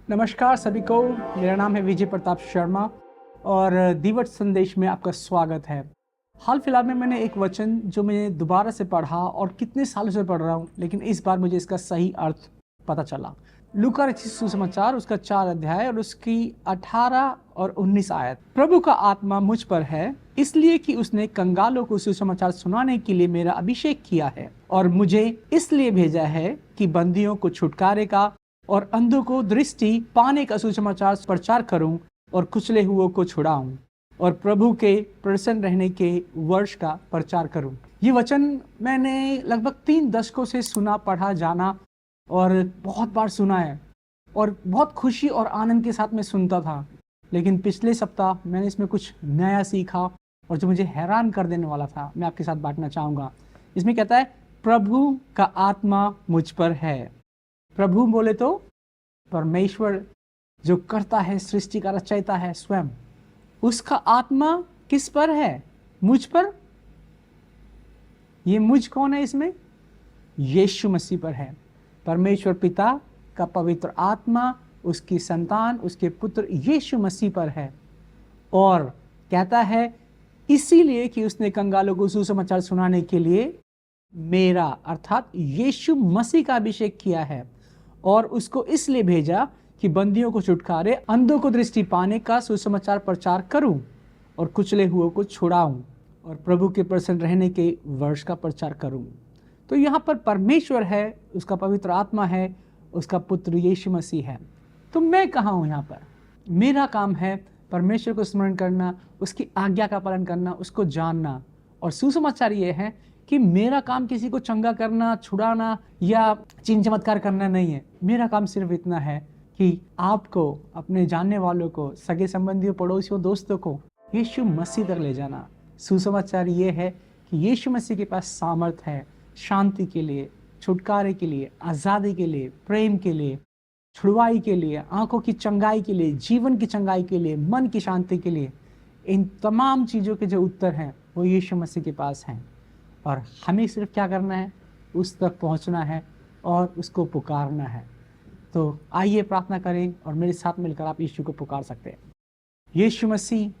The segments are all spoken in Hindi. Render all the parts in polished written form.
नमस्कार सभी को। मेरा नाम है विजय प्रताप शर्मा और दिवट संदेश में आपका स्वागत है। हाल फिलहाल में मैंने एक वचन जो मैंने दोबारा से पढ़ा और कितने सालों से पढ़ रहा हूँ, लेकिन इस बार मुझे इसका सही अर्थ पता चला। लूका रचित सुसमाचार उसका 4 अध्याय और उसकी 18 और 19 आयत। प्रभु का आत्मा मुझ पर है, इसलिए कि उसने कंगालों को सुसमाचार सुनाने के लिए मेरा अभिषेक किया है और मुझे इसलिए भेजा है कि बंदियों को छुटकारे का और अंधों को दृष्टि पाने का सुसमाचार प्रचार करूं और कुचले हुओं को छुड़ाऊं और प्रभु के प्रसन्न रहने के वर्ष का प्रचार करूं। ये वचन मैंने लगभग 3 दशकों से सुना, पढ़ा, जाना और बहुत बार सुना है और बहुत खुशी और आनंद के साथ मैं सुनता था। लेकिन पिछले सप्ताह मैंने इसमें कुछ नया सीखा और जो मुझे हैरान कर देने वाला था, मैं आपके साथ बांटना चाहूँगा। इसमें कहता है प्रभु का आत्मा मुझ पर है। प्रभु बोले तो परमेश्वर जो करता है, सृष्टि का रचयिता है स्वयं, उसका आत्मा किस पर है? मुझ पर। ये मुझ कौन है इसमें? यीशु मसीह पर है। परमेश्वर पिता का पवित्र आत्मा उसकी संतान, उसके पुत्र यीशु मसीह पर है और कहता है इसीलिए कि उसने कंगालों को सुसमाचार सुनाने के लिए मेरा अर्थात यीशु मसीह का अभिषेक किया है और उसको इसलिए भेजा कि बंदियों को छुटकारे, अंधों को दृष्टि पाने का सुसमाचार प्रचार करूं और कुचले हुओं को छुड़ाऊं और प्रभु के प्रसन्न रहने के वर्ष का प्रचार करूं। तो यहाँ पर परमेश्वर है, उसका पवित्र आत्मा है, उसका पुत्र यीशु मसीह है। तो मैं कहाँ हूँ यहाँ पर? मेरा काम है परमेश्वर को स्मरण करना, उसकी आज्ञा का पालन करना, उसको जानना। और सुसमाचार ये है कि मेरा काम किसी को चंगा करना, छुड़ाना या चिन्ह चमत्कार करना नहीं है। मेरा काम सिर्फ इतना है कि आपको, अपने जानने वालों को, सगे संबंधियों, पड़ोसियों, दोस्तों को यीशु मसीह तक ले जाना। सुसमाचार ये है कि यीशु मसीह के पास सामर्थ है शांति के लिए, छुटकारे के लिए, आज़ादी के लिए, प्रेम के लिए, छुड़वाई के लिए, आंखों की चंगाई के लिए, जीवन की चंगाई के लिए, मन की शांति के लिए। इन तमाम चीज़ों के जो उत्तर हैं वो यीशु मसीह के पास हैं और हमें सिर्फ क्या करना है? उस तक पहुंचना है और उसको पुकारना है। तो आइए प्रार्थना करें और मेरे साथ मिलकर आप यीशु को पुकार सकते हैं। यीशु मसीह,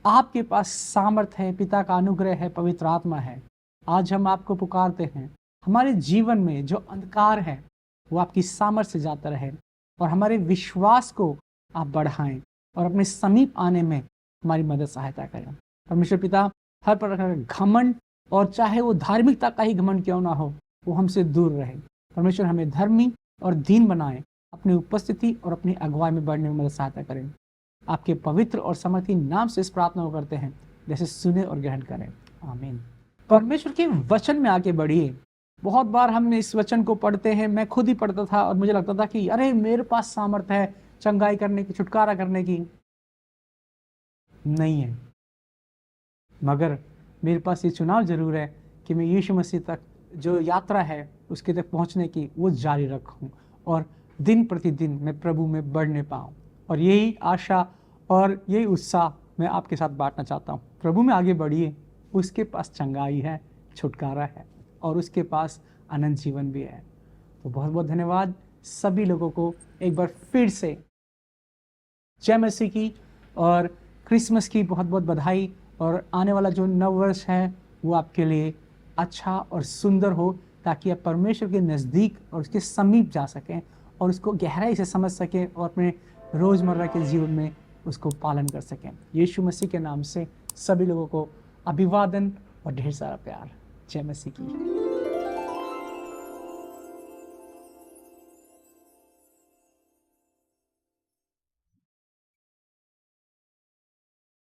आपके पास सामर्थ है, पिता का अनुग्रह है, पवित्र आत्मा है। आज हम आपको पुकारते हैं, हमारे जीवन में जो अंधकार है वो आपकी सामर्थ से जाता रहे और हमारे विश्वास को आप बढ़ाएं और अपने समीप आने में हमारी मदद सहायता करें। परमेश्वर पिता, हर प्रकार का घमंड और चाहे वो धार्मिकता का ही घमंड क्यों ना हो, वो हमसे दूर रहे। परमेश्वर हमें धर्मी और दीन बनाए, अपनी उपस्थिति और अपनी अगुवाई में बढ़ने में मदद सहायता करें। आपके पवित्र और समर्थी नाम से इस प्रार्थना को करते हैं, जैसे सुने और ग्रहण करें। आमीन। परमेश्वर के वचन में आगे बढ़िए। बहुत बार हमने इस वचन को पढ़ते हैं, मैं खुद ही पढ़ता था और मुझे लगता था कि अरे मेरे पास सामर्थ्य है चंगाई करने की, छुटकारा करने की। नहीं है, मगर मेरे पास ये चुनाव जरूर है कि मैं यीशु मसीह तक जो यात्रा है उसके तक पहुंचने की वो जारी रखूं और दिन प्रतिदिन मैं प्रभु में बढ़ने पाऊं। और यही आशा और यही उत्साह मैं आपके साथ बांटना चाहता हूं। प्रभु में आगे बढ़िए, उसके पास चंगाई है, छुटकारा है और उसके पास अनंत जीवन भी है। तो बहुत बहुत धन्यवाद सभी लोगों को एक बार फिर से जय मसीह की और क्रिसमस की बहुत बहुत बधाई। और आने वाला जो नव वर्ष है वो आपके लिए अच्छा और सुंदर हो, ताकि आप परमेश्वर के नज़दीक और उसके समीप जा सकें और उसको गहराई से समझ सकें और अपने रोज़मर्रा के जीवन में उसको पालन कर सकें। यीशु मसीह के नाम से सभी लोगों को अभिवादन और ढेर सारा प्यार। जय मसीह की।